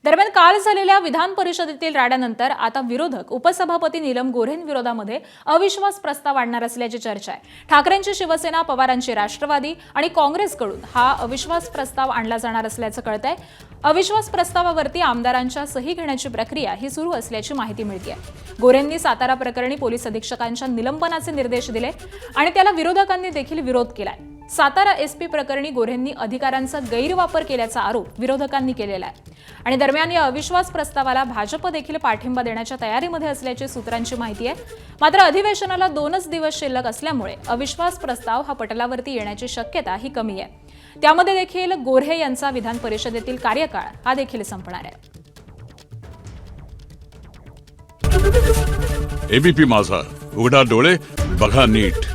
दरम्यान काल झालेल्या विधान परिषदेतील राड्यानंतर आता विरोधक उपसभापती नीलम गोऱ्हेंविरोधामध्ये अविश्वास प्रस्ताव आणणार असल्याची चर्चा आहे। ठाकरेंची शिवसेना, पवारांची राष्ट्रवादी आणि काँग्रेसकडून हा अविश्वास प्रस्ताव आणला जाणार असल्याचं कळतंय। अविश्वास प्रस्तावावरती आमदारांच्या सही घेण्याची प्रक्रिया ही सुरू असल्याची माहिती मिळते। गोऱ्हेंनी सातारा प्रकरणी पोलीस अधीक्षकांच्या निलंबनाचे निर्देश दिले आणि त्याला विरोधकांनी देखील विरोध केलाय। सातारा एसपी प्रकरणी गोऱ्हेंनी अधिकारांचा गैरवापर केल्याचा आरोप विरोधकांनी केलेला आहे आणि दरम्यान या अविश्वास प्रस्तावाला भाजप देखील पाठिंबा देण्याच्या तयारीमध्ये असल्याची सूत्रांची माहिती आहे। मात्र अधिवेशनाला 2च दिवस शिल्लक असल्यामुळे अविश्वास प्रस्ताव हा पटलावरती येण्याची शक्यता ही कमी आहे। त्यामध्ये देखील गोऱ्हे यांचा विधान परिषदेतील कार्यकाळ हा देखील संपणार आहे। एबीपी माझा, उघडा डोळे बघा नीट।